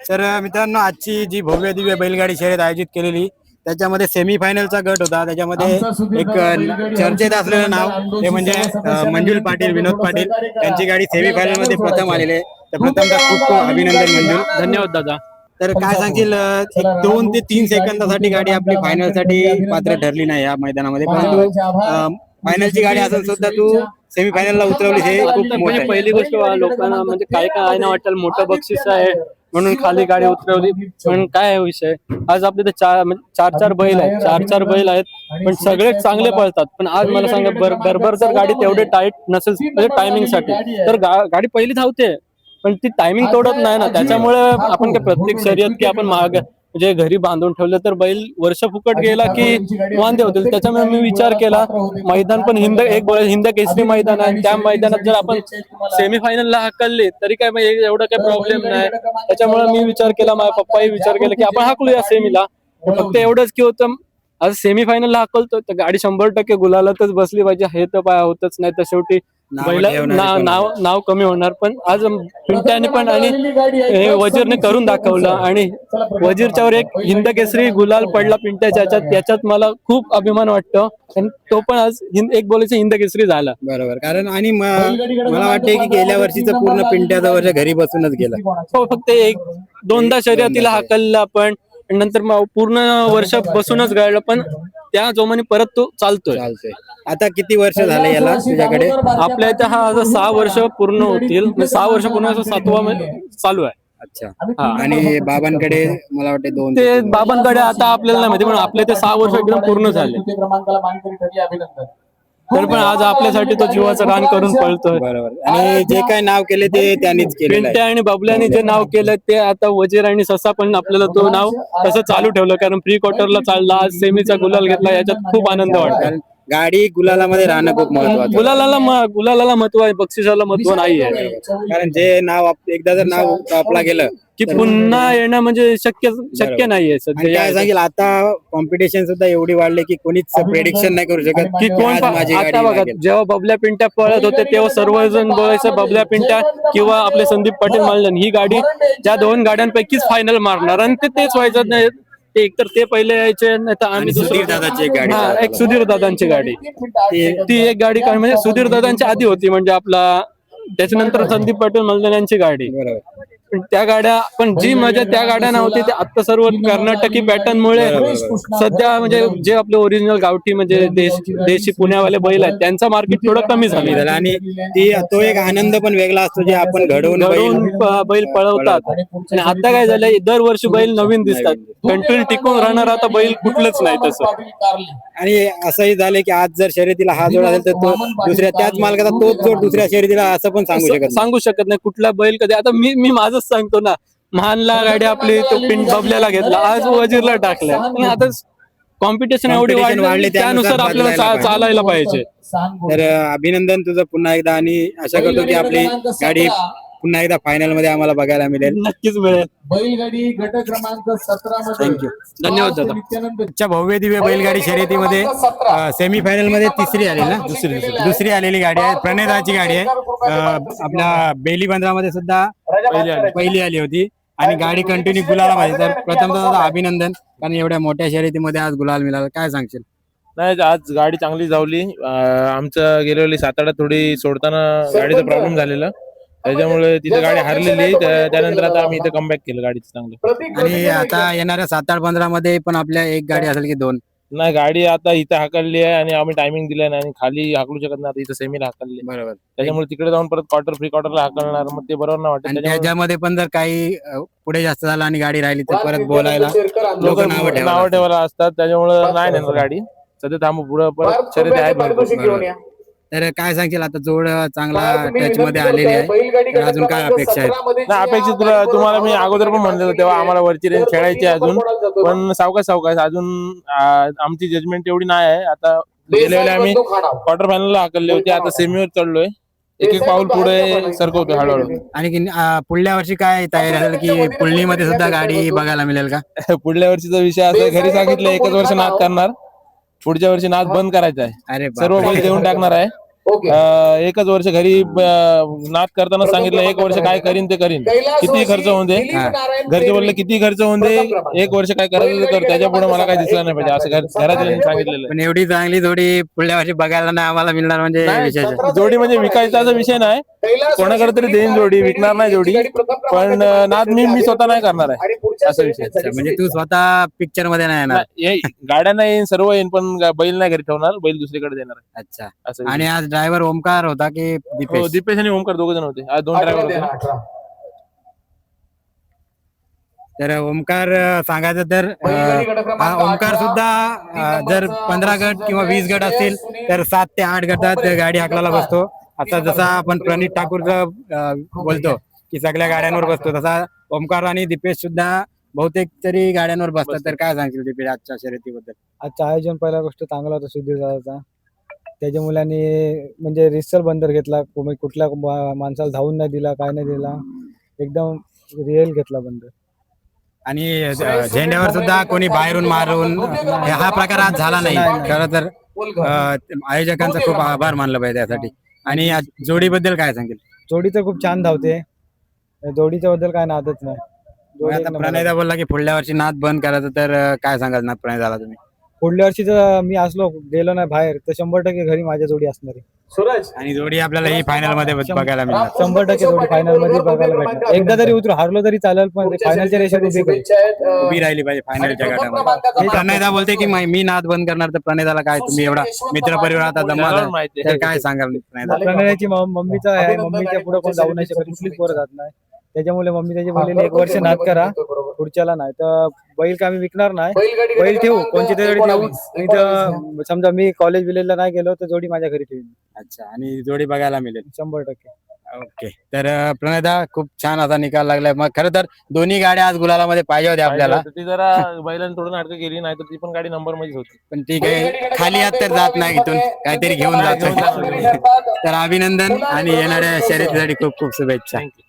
तर मित्रांनो, आजची जी भव्य दिव्य बैलगाडी शर्यत आयोजित केलेली त्याच्यामध्ये सेमीफायनलचा गट होता. त्याच्यामध्ये एक चर्चेत असलेलं नाव ते म्हणजे मंजुल पाटील, विनोद पाटील यांची गाडी सेमीफायनल मध्ये प्रथम आलेली आहे. तर प्रथमतः खूप खूप अभिनंदन मंजुल. धन्यवाद दादा. तर काय सांगशील, एक 2 ते 3 सेकंदासाठी गाडी आपली फायनल साठी पात्र ठरली नाही या मैदानामध्ये, परंतु फायनलची गाडी असून सुद्धा तू सेमीफायनलला उतरवली हे खूप मोठं म्हणजे आहे. पहिली गोष्ट लोकांना म्हणजे काय काय ना वाटेल मोठं बक्षीस आहे म्हणून खाली गाडी उतरवली. पण काय आहे विषय, आज आपले तर चार बैल आहेत पण सगळे चांगले पळतात. पण आज मला सांगा बरोबर जर गाडी तेवढे टाईट नसेल म्हणजे टायमिंग साठी तर गाडी पहिली धावते पण ती टायमिंग तोडत नाही ना. त्याच्यामुळे आपण काय प्रत्येक शर्यत की आपण म्हणजे घरी बांधून ठेवलं तर बैल वर्ष फुकट गेला की वांदे होतील. त्याच्यामुळे मी विचार केला मैदान पण हिंद केसरी मैदान आहे. त्या मैदानात जर आपण सेमीफायनलला हाकलले तरी काय एवढं काही प्रॉब्लेम नाही. त्याच्यामुळे मी विचार केला, माझ्या पप्पाही विचार केला की आपण हाकलूया सेमीला. फक्त एवढंच की होतं आज सेमीफायनलला हाकलतो तर गाडी 100% गुलालातच बसली पाहिजे. हे तर पाय होतच नाही तर शेवटी नाव कमी होणार. पण आज पिंट्याने पण आणि वजीरने करून दाखवलं आणि वजीरच्या वर एक हिंद केसरी गुलाल पडला पिंट्याच्या त्याच्यात मला खूप अभिमान वाटतो. आणि तो पण आज एक बोलायचं हिंद केसरी झाला. बरोबर, कारण आणि मला वाटते की गेल्या वर्षीचं पूर्ण पिंट्याचं वर्ष घरी बसूनच गेलं. हो, फक्त 1-2दा शर्यतीला हाकलला पण नंतर पूर्ण वर्ष बसूनच गाळलं. पण त्या जोमाने परत तो चालतोय. आता किती वर्ष झाले याला तुझ्याकडे? आपल्या इथे हा 6 वर्ष पूर्ण होतील. 6 वर्ष पूर्ण 7वा चालू आहे. अच्छा. आणि बाबांकडे मला वाटते 2 ते बाबांकडे आता आपल्याला नाही माहिती पण आपले ते 6 वर्ष एकदम पूर्ण झाले. तर पण आज आपल्यासाठी तो जीवाचं रान करून पळतोय. बरोबर, आणि जे काय नाव केले ते त्यांनीच केले. पिंट्या आणि बबल्याने जे नाव केलं ते आता वजीर आणि ससा पण आपल्याला तो नाव तसं चालू ठेवलं. कारण प्री क्वार्टरला चालला, आज सेमीचा गुलाल घेतला, याच्यात खूप आनंद वाटतो. गाडी गुलालामध्ये राहणं खूप महत्वाचं. गुलालाला महत्व आहे, बक्षिसाला महत्व नाहीये. कारण जे नाव एकदा जर नाव टॉपला गेलं की पुन्हा येणं म्हणजे शक्य नाहीये सध्या. काय सांगेल, आता कॉम्पिटिशन सुद्धा एवढी वाढली की कोणीच प्रेडिक्शन नाही करू शकत की कोण. आता बघा, जेव्हा बबल्या पिंट्या पळत होते तेव्हा सर्वजण बोलायचं बबल्या पिंट्या किंवा आपले संदीप पाटील मानलन ही गाडी ज्या 2 गाड्यांपैकीच फायनल मारणार. आणि तेच व्हायचं नाही. एकतर ते पहिले यायचे नाही तर आम्ही सुधीर दादाची एक गाडी, एक सुधीर दादांची गाडी, ती एक गाडी म्हणजे सुधीर दादांच्या आधी होती. म्हणजे आपला त्याच्यानंतर संदीप पाटील मल्लन यांची गाडी. पण त्या गाड्या पण जी मजा त्या गाड्या नव्हती ते आता सर्व कर्नाटकी पॅटर्न मुळे सध्या म्हणजे जे आपले ओरिजिनल गावठी म्हणजे देशी पुण्यावाले बैल आहेत त्यांचा मार्केट थोडं कमी झालं. आणि तो एक आनंद पण वेगळा असतो जे आपण घडवून बैल पळवतात. आणि आता काय झालंय, दरवर्षी बैल नवीन दिसतात. कंटिन्यू टिकून राहणार आता बैल कुठलंच नाही तसं. आणि असंही झालंय की आज जर शर्यतीला हा जोड असेल तर तो दुसऱ्या त्याच मालकाचा तोच जोड दुसऱ्या शर्यतीला असं पण सांगू शकत नाही कुठला बैल कधी. आता मी माझंच सांगतो ना, महानला गाडी आपली तो पिंट बबल्याला घेतला, आज वजीरला टाकलाय. आणि आता कॉम्पिटिशन एवढी वाढली त्यानुसार आपल्याला चालायला पाहिजे. तर अभिनंदन तुझं पुन्हा एकदा, आणि आशा करतो की आपली गाडी पुन्हा एकदा फायनल मध्ये आम्हाला बघायला मिळेल. नक्कीच मिळेल. बैलगाडी गट क्रमांक 17 मध्ये थँक्यू, धन्यवाद दादा. भव्य दिव्य बैलगाडी शर्यतीमध्ये सेमीफायनल मध्ये तिसरी आली ना, दुसरी आलेली गाडी आहे, प्रणयदाची गाडी आहे. आपल्या बेली बंदरामध्ये सुद्धा पहिली आली होती आणि गाडी कंटिन्यू गुलाला पाहिजे. तर प्रथमतः अभिनंदन, कारण एवढ्या मोठ्या शर्यतीमध्ये आज गुलाल मिळाला. काय सांगशील? नाही, आज गाडी चांगली धावली. आमचं गेलेली सातारा थोडी सोडताना गाडीचा प्रॉब्लेम झालेला, त्याच्यामुळे तिथे गाडी हरलेली. त्यानंतर आता आम्ही इथे कमबॅक केलं गाडीचं चांगलं. आणि आता येणाऱ्या 7-8-15 मध्ये पण आपल्या एक गाडी असेल की 2? नाही, गाडी आता इथं हाकलली आहे आणि आम्ही टायमिंग दिलाय नाही आणि खाली हाकलू शकत नाही. इथं सेमीला हाकलली, बरोबर. त्याच्यामुळे तिकडे जाऊन परत प्री क्वार्टरला हाकलणार, मग ते बरोबर नाही वाटत. त्याच्यामध्ये पण जर काही पुढे जास्त झालं आणि गाडी राहिली तर परत बोलायला लोक नावं ठेवायला असतात, त्याच्यामुळे नाही नेणार गाडी. सध्या थांबू, पुढे परत शर्यती आहेत. तर काय सांगशील, आता जोड चांगला टच मध्ये आलेली आहे, तर अजून काय अपेक्षा आहेत? नाही, अपेक्षित तुम्हाला मी अगोदर पण म्हणलं तेव्हा आम्हाला वरची रेंज खेळायची अजून, पण सावकाश अजून आमची जजमेंट एवढी नाही आहे. आता गेल्या वेळेला आम्ही क्वार्टर फायनलला हाकलले होते, आता सेमीवर चढलोय. एक पाऊल पुढे सरकवतो हळूहळू. आणि पुढल्या वर्षी काय तयारी असेल की पुळणीमध्ये सुद्धा गाडी बघायला मिळेल का? पुढल्या वर्षीचा विषय असा, घरी सांगितलं 1च वर्ष नाद करणार, पुढच्या वर्षी नाद बंद करायचा आहे. सर्व बैल देऊन टाकणार आहे. एकच वर्ष घरी नाद करताना सांगितलं 1 वर्ष काय करीन ते करीन, किती खर्च होऊन दे. घरचे बोलले किती खर्च होऊन दे, 1 वर्ष काय करायचं ते कर, त्याच्या पुढे मला काय दिसलं नाही पाहिजे असं घरात सांगितलेलं. पण एवढी चांगली जोडी पुढल्या वर्षी बघायला नाही आम्हाला मिळणार म्हणजे विशेष आहे. जोडी म्हणजे विकायचा विषय नाही, कोणाकडे तरी देईन जोडी, विकणार नाही जोडी. पण नाद मी स्वतः नाही करणार आहे असा विषय. अच्छा, म्हणजे तू स्वतः पिक्चर मध्ये नाही येणार. गाड्या नाही येईन, सर्व येईन, पण बैल नाही घरी ठेवणार, बैल दुसरीकडे देणार आहे. अच्छा. असं आणि आज ड्रायव्हर ओमकार होता की दीपेश? दीपेश आणि ओमकार 2 जण होते, आज 2 ड्रायव्हर होते. तर ओमकार सांगायचं तर हा ओमकार सुद्धा जर 15 गट किंवा 20 गट असतील तर 7 ते 8 गटात गाडी हाकलायला बसतो. आता जसा आपण प्रणित ठाकूरचं बोलतो की सगळ्या गाड्यांवर बसतो, तसा ओमकार आणि दीपेश सुद्धा बहुतेक तरी गाड्यांवर बसतात. तर काय सांगशील दीपेश आजच्या शर्यतीबद्दल? आजचं आयोजन पहिला गोष्ट चांगला होता सुधीर दादाचा. त्याच्या मुलांनी म्हणजे रिसल बंदर घेतला, कुठल्या माणसाला धावून नाही दिला, काय नाही दिला, एकदम रिअल घेतला बंदर. आणि झेंड्यावर सुद्धा कोणी बाहेरून मारून हा प्रकार आज झाला नाही. खरं तर आयोजकांचा खूप आभार मानलं पाहिजे त्यासाठी. आणि जोडीबद्दल काय सांगेल? जोडी तर खूप छान धावते, जोडीच्या बद्दल काय नादच नाही. जोडी एक आता नंबर. प्रणयदा बोलला की पुढल्या वर्षी नाद बंद करायचं, तर काय सांगाल नाद प्रणयदाला तुम्ही? पुढल्या वर्षी जर मी असलो गेलो नाही बाहेर तर 100% घरी माझ्या जोडी असणार आहे. आणि जोडी आपल्याला ही फायनल मध्ये बघायला मिळणार. 100% जोडी फायनल मध्ये बघायला भेटणार. एकदा तरी उतरू, हारलो तरी चालेल, पण फायनलच्या रेषेत उभी राहिली पाहिजे फायनलच्या गटामध्ये. प्रणयदा बोलते की मी नाद बंद करणार, तर प्रणयदाला काय, तुम्ही एवढा मित्र परिवार आता जमा माहिती तर काय सांगाल प्रणयदा? प्रणयाची मम्मीचा आहे, मम्मीच्या पुढे कोण जाऊ नाही शकत, कुठलीच पोरं जात नाही. त्याच्यामुळे मम्मी त्याची बोललेली 1 वर्ष नाद करा, पुढच्याला नाही तर बैल का आम्ही विकणार नाही, बैल ठेवू कोणची तरी ठेवू. आणि तर समजा मी कॉलेज विलेजला नाही गेलो तर जोडी माझ्या घरी ठेवीन. अच्छा, आणि जोडी बघायला मिळेल 100%. ओके. तर प्रणयदा खूप छान असा निकाल लागलाय. मग खरं तर दोन्ही गाड्या आज गुलालामध्ये पाहिजे होत्या आपल्याला, ती जरा बैलांनी थोडं नाटकं केली, नाही तर ती पण गाडी नंबर मध्येच होती. पण ती काही खाली हात तर जात नाही, इथून काहीतरी घेऊन जातो. तर अभिनंदन आणि येणाऱ्या शर्यतीसाठी खूप खूप शुभेच्छा. थँक्यू.